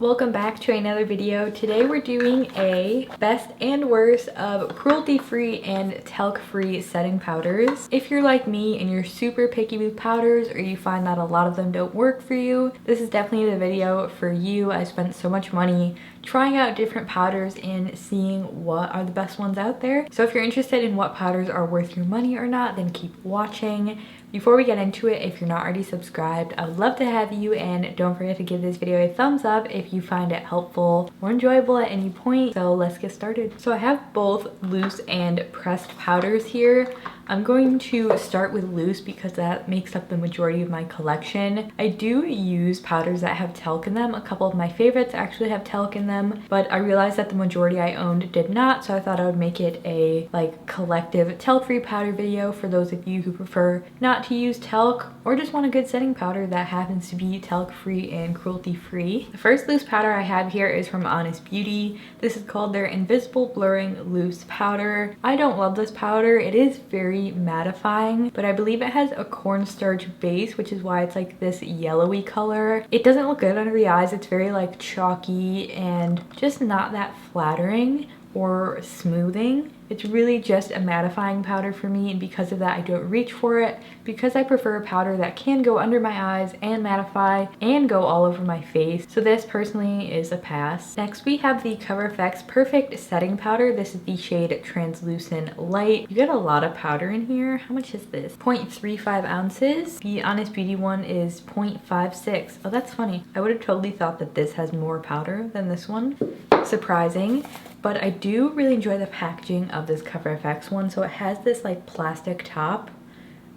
Welcome back to another video. Today we're doing a best and worst of cruelty-free and talc-free setting powders. If you're like me and you're super picky with powders or you find that a lot of them don't work for you, this is definitely the video for you. I spent so much money trying out different powders and seeing what are the best ones out there. So if you're interested in what powders are worth your money or not, then keep watching. Before we get into it, if you're not already subscribed, I would love to have you, and don't forget to give this video a thumbs up if you find it helpful or enjoyable at any point. So let's get started. So I have both loose and pressed powders here. I'm going to start with loose because that makes up the majority of my collection. I do use powders that have talc in them. A couple of my favorites actually have talc in them, but I realized that the majority I owned did not, so I thought I would make it a collective talc-free powder video for those of you who prefer not to use talc or just want a good setting powder that happens to be talc-free and cruelty-free. The first loose powder I have here is from Rms Beauty. This is called their Invisible Blurring Loose Powder. I don't love this powder. It is very mattifying, but I believe it has a cornstarch base, which is why it's like this yellowy color. It doesn't look good under the eyes. It's very like chalky and just not that flattering or smoothing. It's really just a mattifying powder for me, and because of that I don't reach for it because I prefer a powder that can go under my eyes and mattify and go all over my face. So this personally is a pass. Next we have the CoverFX Perfect Setting Powder. This is the shade Translucent Light. You get a lot of powder in here. How much is this? 0.35 ounces. The Honest Beauty one is 0.56. Oh, that's funny. I would have totally thought that this has more powder than this one. Surprising. But I do really enjoy the packaging of this CoverFX one. So it has this like plastic top,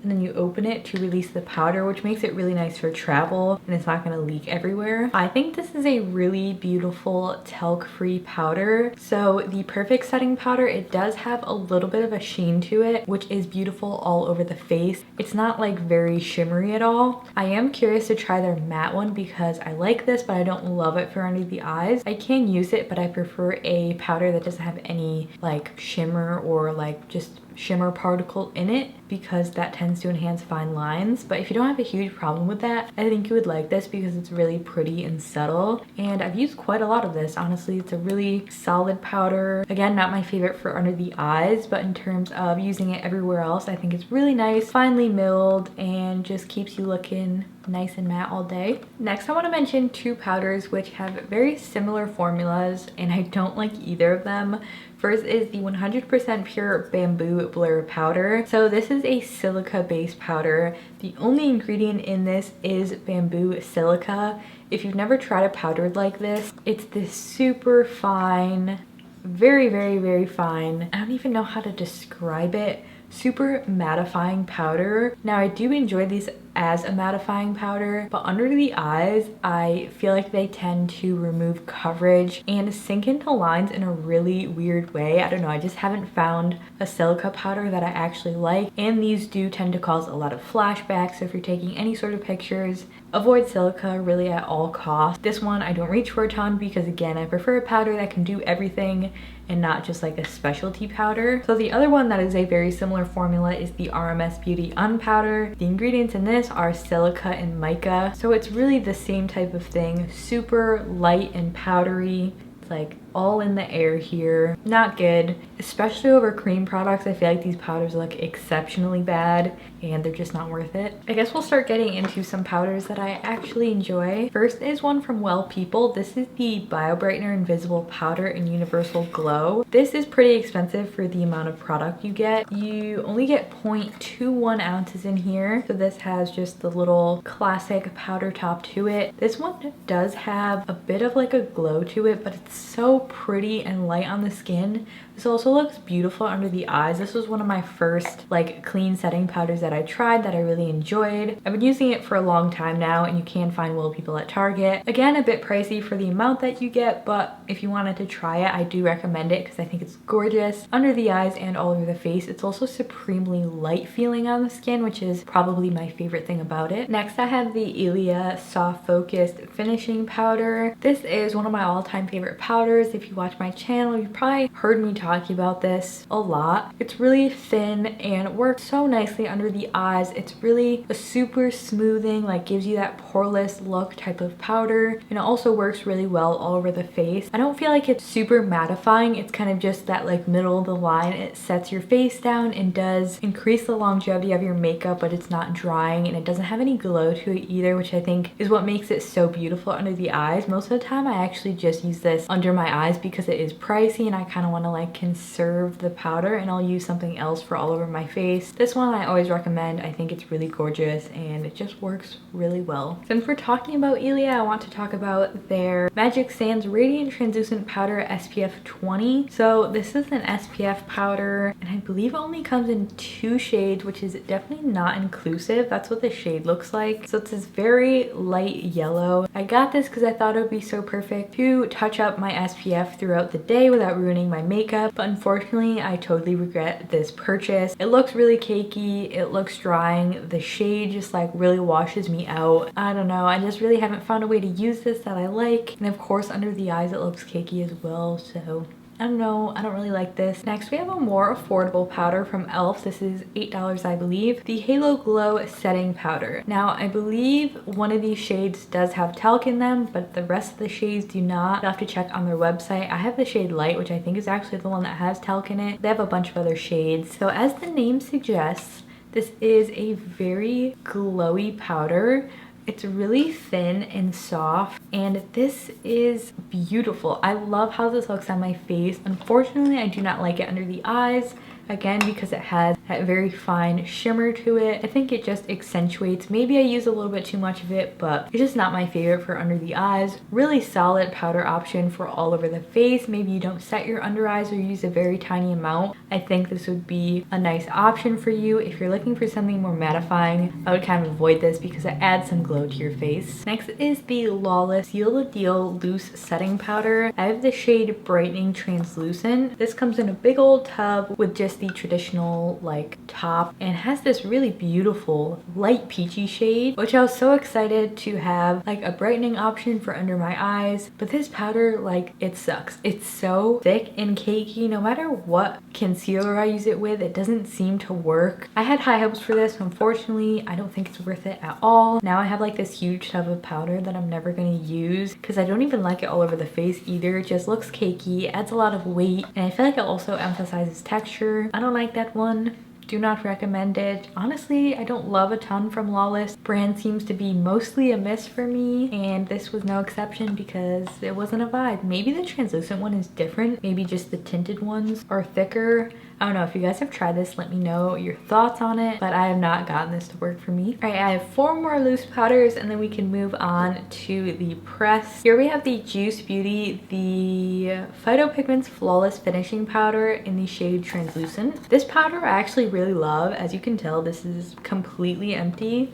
and then you open it to release the powder, which makes it really nice for travel and it's not going to leak everywhere. I think this is a really beautiful talc-free powder. So the Perfect Setting Powder, it does have a little bit of a sheen to it, which is beautiful all over the face. It's not like very shimmery at all. I am curious to try their matte one because I like this, but I don't love it for under the eyes. I can use it, but I prefer a powder that doesn't have any like shimmer or like just shimmer particle in it because that tends to enhance fine lines. But if you don't have a huge problem with that, I think you would like this because it's really pretty and subtle, and I've used quite a lot of this. Honestly, it's a really solid powder. Again, not my favorite for under the eyes, but in terms of using it everywhere else, I think it's really nice, finely milled, and just keeps you looking nice and matte all day. Next, I want to mention two powders which have very similar formulas and I don't like either of them. First is the 100% pure bamboo blur powder. So this is a silica based powder. The only ingredient in this is bamboo silica. If you've never tried a powder like this, it's this super fine, very fine, I don't even know how to describe it, super mattifying powder. Now I do enjoy these as a mattifying powder, but under the eyes I feel like they tend to remove coverage and sink into lines in a really weird way. I don't know, I just haven't found a silica powder that I actually like, and these do tend to cause a lot of flashbacks. So if you're taking any sort of pictures, avoid silica really at all costs. This one I don't reach for a ton because again, I prefer a powder that can do everything and not just like a specialty powder. So the other one that is a very similar formula is the Rms Beauty Unpowder. The ingredients in this are silica and mica, so it's really the same type of thing, super light and powdery. It's like all in the air here. Not good, especially over cream products. I feel like these powders look exceptionally bad and they're just not worth it. I guess we'll start getting into some powders that I actually enjoy. First is one from Well People. This is the Bio Brightener Invisible Powder in Universal Glow. This is pretty expensive for the amount of product you get. You only get 0.21 ounces in here. So this has just the little classic powder top to it. This one does have a bit of like a glow to it, but it's so pretty and light on the skin. This also looks beautiful under the eyes. This was one of my first like clean setting powders that I tried that I really enjoyed. I've been using it for a long time now, and you can find Well People at Target. Again, a bit pricey for the amount that you get, but if you wanted to try it, I do recommend it because I think it's gorgeous under the eyes and all over the face. It's also supremely light feeling on the skin, which is probably my favorite thing about it. Next, I have the Ilia Soft Focused Finishing Powder. This is one of my all-time favorite powders. If you watch my channel, you've probably heard me talking about this a lot. It's really thin and works so nicely under the the eyes. It's really a super smoothing, like gives you that poreless look type of powder, and it also works really well all over the face. I don't feel like it's super mattifying. It's kind of just that like middle of the line. It sets your face down and does increase the longevity of your makeup, but it's not drying, and it doesn't have any glow to it either, which I think is what makes it so beautiful under the eyes. Most of the time I actually just use this under my eyes because it is pricey and I kind of want to like conserve the powder, and I'll use something else for all over my face. This one I always recommend. I think it's really gorgeous and it just works really well. Since we're talking about Ilia, I want to talk about their Magic Sands Radiant Translucent Powder SPF 20. So this is an SPF powder and I believe it only comes in 2 shades, which is definitely not inclusive. That's what the shade looks like. So it's this very light yellow. I got this because I thought it would be so perfect to touch up my SPF throughout the day without ruining my makeup, but unfortunately I totally regret this purchase. It looks really cakey, it looks drying, the shade just like really washes me out. I don't know, I just really haven't found a way to use this that I like, and of course under the eyes it looks cakey as well, so I don't know, I don't really like this. Next we have a more affordable powder from e.l.f. This is $8 I believe. The Halo Glow Setting Powder. Now I believe one of these shades does have talc in them, but the rest of the shades do not. You'll have to check on their website. I have the shade Light, which I think is actually the one that has talc in it. They have a bunch of other shades. So as the name suggests, this is a very glowy powder. It's really thin and soft, and this is beautiful. I love how this looks on my face. Unfortunately, I do not like it under the eyes. Again, because it has that very fine shimmer to it. I think it just accentuates. Maybe I use a little bit too much of it, but it's just not my favorite for under the eyes. Really solid powder option for all over the face. Maybe you don't set your under eyes or use a very tiny amount. I think this would be a nice option for you. If you're looking for something more mattifying, I would kind of avoid this because it adds some glow to your face. Next is the Lawless Seal the Deal Loose Setting Powder. I have the shade Brightening Translucent. This comes in a big old tub with just the traditional like top, and has this really beautiful light peachy shade, which I was so excited to have like a brightening option for under my eyes. But this powder, like, it sucks. It's so thick and cakey. No matter what concealer I use it with, it doesn't seem to work. I had high hopes for this. Unfortunately, I don't think it's worth it at all. Now I have like this huge tub of powder that I'm never going to use because I don't even like it all over the face either. It just looks cakey, adds a lot of weight, and I feel like it also emphasizes texture. I don't like that one. Do not recommend it. Honestly, I don't love a ton from Lawless. Brand seems to be mostly a miss for me, and this was no exception because it wasn't a vibe. Maybe the translucent one is different. Maybe just the tinted ones are thicker. I don't know. If you guys have tried this, let me know your thoughts on it, but I have not gotten this to work for me. All right, I have 4 more loose powders and then we can move on to the press. Here we have the Juice Beauty, the Phytopigments Flawless Finishing Powder in the shade Translucent. This powder I actually really love. As you can tell, this is completely empty.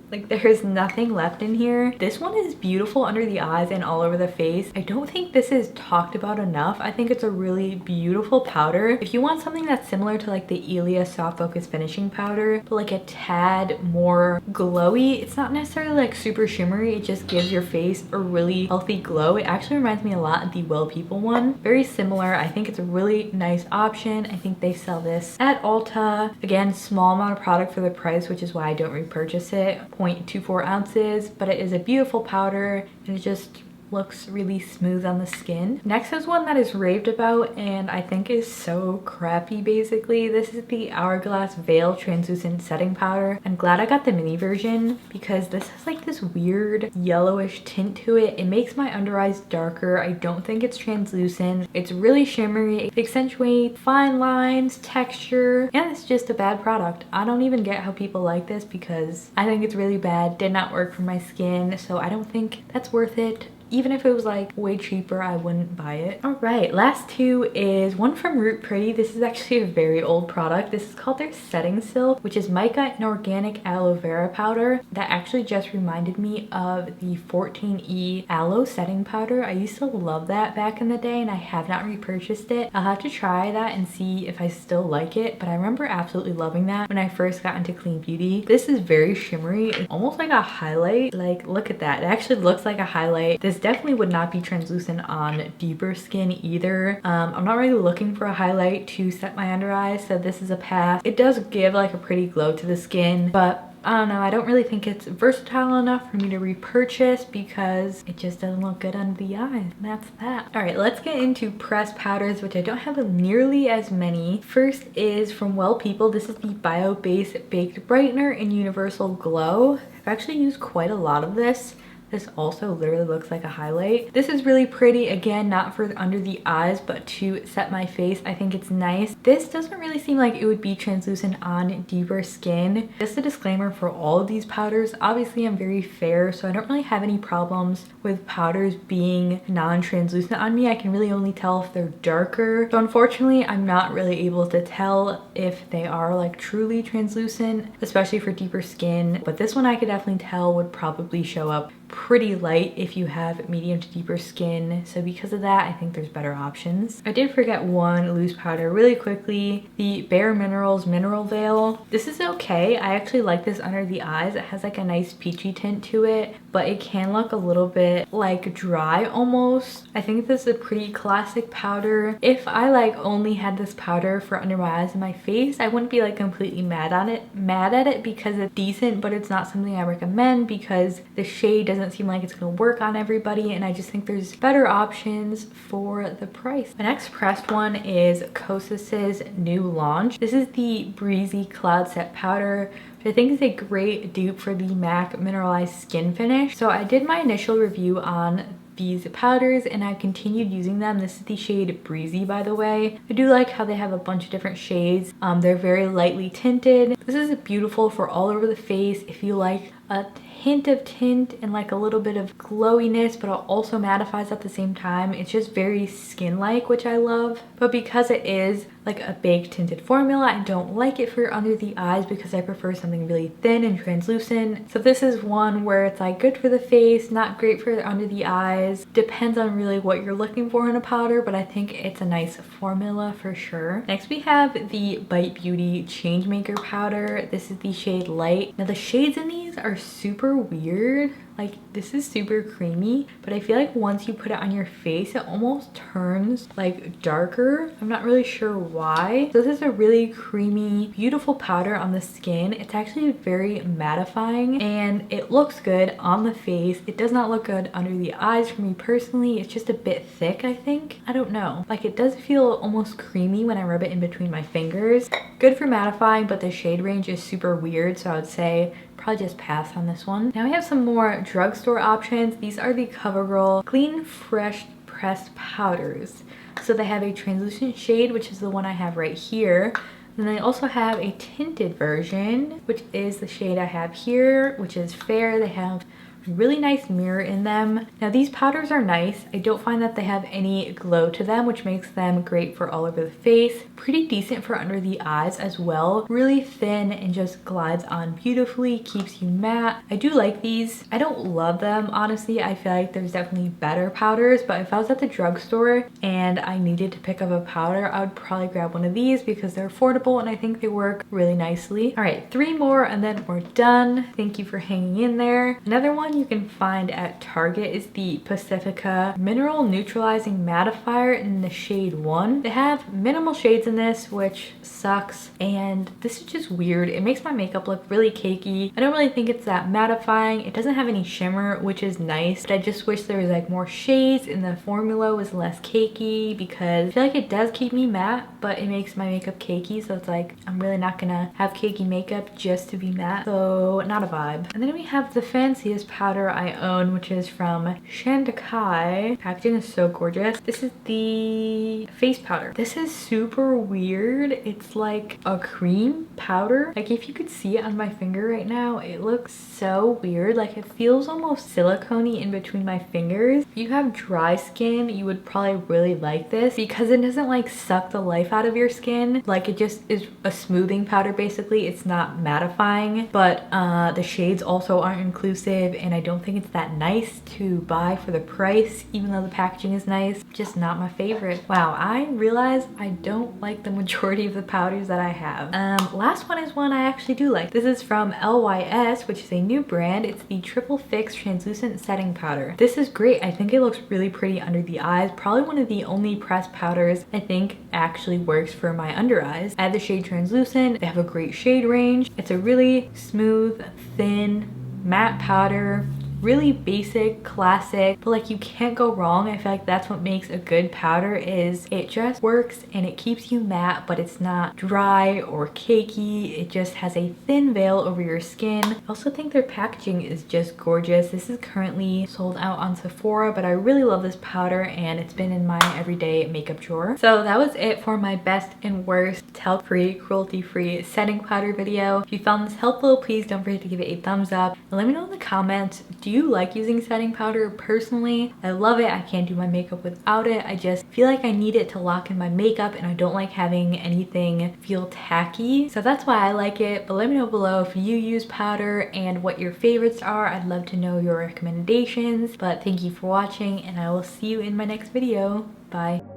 Like, there's nothing left in here. This one is beautiful under the eyes and all over the face. I don't think this is talked about enough. I think it's a really beautiful powder. If you want something that's similar to like the Ilia Soft Focus Finishing Powder, but like a tad more glowy, it's not necessarily like super shimmery. It just gives your face a really healthy glow. It actually reminds me a lot of the Well People one. Very similar. I think it's a really nice option. I think they sell this at Ulta. Again, small amount of product for the price, which is why I don't repurchase it. 0.24 ounces, but it is a beautiful powder and it just looks really smooth on the skin. Next is one that is raved about and I think is so crappy basically. This is the Hourglass Veil Translucent Setting Powder. I'm glad I got the mini version because this has like this weird yellowish tint to it. It makes my under eyes darker. I don't think it's translucent. It's really shimmery. It accentuates fine lines, texture, and it's just a bad product. I don't even get how people like this because I think it's really bad. Did not work for my skin, so I don't think that's worth it. Even if it was like way cheaper, I wouldn't buy it. All right, last 2 is one from Root Pretty. This is actually a very old product. This is called their Setting Silk, which is mica and organic aloe vera powder. That actually just reminded me of the 14E aloe setting powder. I used to love that back in the day and I have not repurchased it. I'll have to try that and see if I still like it, but I remember absolutely loving that when I first got into clean beauty. This is very shimmery. It's almost like a highlight. Like, look at that. It actually looks like a highlight. This This definitely would not be translucent on deeper skin either. I'm not really looking for a highlight to set my under eyes, so this is a pass. It does give like a pretty glow to the skin, but I don't know, I don't really think it's versatile enough for me to repurchase because it just doesn't look good under the eyes. And that's that. All right, let's get into pressed powders, which I don't have nearly as many. First is from Well People. This is the Bio Base Baked Brightener in Universal Glow. I've actually used quite a lot of this. This also literally looks like a highlight. This is really pretty. Again, not for under the eyes, but to set my face. I think it's nice. This doesn't really seem like it would be translucent on deeper skin. Just a disclaimer for all of these powders. Obviously, I'm very fair, so I don't really have any problems with powders being non-translucent on me. I can really only tell if they're darker. So unfortunately, I'm not really able to tell if they are like truly translucent, especially for deeper skin. But this one I could definitely tell would probably show up pretty light if you have medium to deeper skin. So because of that, I think there's better options. I did forget one loose powder really quickly, the Bare Minerals Mineral Veil. This is okay. I actually like this under the eyes. It has like a nice peachy tint to it, but it can look a little bit like dry almost. I think this is a pretty classic powder. If I like only had this powder for under my eyes and my face, I wouldn't be like completely mad at it because it's decent, but it's not something I recommend because the shade doesn't seem like it's gonna work on everybody, and I just think there's better options for the price. My next pressed one is Kosas's new launch. This is the Breezy Cloud Set Powder, which I think is a great dupe for the MAC Mineralized Skin Finish. So I did my initial review on these powders and I've continued using them. This is the shade Breezy, by the way. I do like how they have a bunch of different shades. They're very lightly tinted. This is beautiful for all over the face if you like a hint of tint and like a little bit of glowiness, but it also mattifies at the same time. It's just very skin-like, which I love. But because it is like a baked tinted formula, I don't like it for under the eyes because I prefer something really thin and translucent. So this is one where it's like good for the face, not great for under the eyes. Depends on really what you're looking for in a powder, but I think it's a nice formula for sure. Next we have the Bite Beauty Changemaker powder. This is the shade Light. Now the shades in these are super weird. Like this is super creamy, but I feel like once you put it on your face, it almost turns like darker. I'm not really sure why. So this is a really creamy, beautiful powder on the skin. It's actually very mattifying and it looks good on the face. It does not look good under the eyes for me personally. It's just a bit thick, I think. I don't know. Like it does feel almost creamy when I rub it in between my fingers. Good for mattifying, but the shade range is super weird, so I would say probably just pass on this one. Now we have some more drugstore options. These are the Covergirl Clean Fresh Pressed Powders. So they have a translucent shade, which is the one I have right here. And they also have a tinted version, which is the shade I have here, which is fair. They have really nice mirror in them. Now these powders are nice. I don't find that they have any glow to them, which makes them great for all over the face. Pretty decent for under the eyes as well. Really thin and just glides on beautifully, keeps you matte. I do like these. I don't love them, honestly. I feel like there's definitely better powders, but if I was at the drugstore and I needed to pick up a powder, I would probably grab one of these because they're affordable and I think they work really nicely. All right, 3 more and then we're done. Thank you for hanging in there. Another one you can find at Target is the Pacifica Mineral Neutralizing Mattifier in the shade 1. They have minimal shades in this, which sucks, and this is just weird. It makes my makeup look really cakey. I don't really think it's that mattifying. It doesn't have any shimmer, which is nice, but I just wish there was like more shades and the formula was less cakey because I feel like it does keep me matte, but it makes my makeup cakey, so it's like I'm really not gonna have cakey makeup just to be matte, so not a vibe. And then we have the fanciest powder I own, which is from Shandakai. Packaging is so gorgeous. This is the face powder. This is super weird. It's like a cream powder. Like if you could see it on my finger right now, it looks so weird. Like it feels almost silicone-y in between my fingers. If you have dry skin, you would probably really like this because it doesn't like suck the life out of your skin. Like it just is a smoothing powder basically. It's not mattifying, but the shades also aren't inclusive, and I don't think it's that nice to buy for the price, even though the packaging is nice. Just not my favorite. Wow, I realize I don't like the majority of the powders that I have. Last one is one I actually do like. This is from LYS, which is a new brand. It's the Triple Fix Translucent Setting Powder. This is great. I think it looks really pretty under the eyes. Probably one of the only pressed powders I think actually works for my under eyes. I have the shade Translucent. They have a great shade range. It's a really smooth, thin, matte powder. Really basic, classic, but like you can't go wrong. I feel like that's what makes a good powder, is it just works and it keeps you matte, but it's not dry or cakey. It just has a thin veil over your skin. I also think their packaging is just gorgeous. This is currently sold out on Sephora, but I really love this powder and it's been in my everyday makeup drawer. So that was it for my best and worst talc-free, cruelty-free setting powder video. If you found this helpful, please don't forget to give it a thumbs up and let me know in the comments, do you like using setting powder? Personally, I love it. I can't do my makeup without it. I just feel like I need it to lock in my makeup and I don't like having anything feel tacky. So that's why I like it. But let me know below if you use powder and what your favorites are. I'd love to know your recommendations. But thank you for watching and I will see you in my next video. Bye.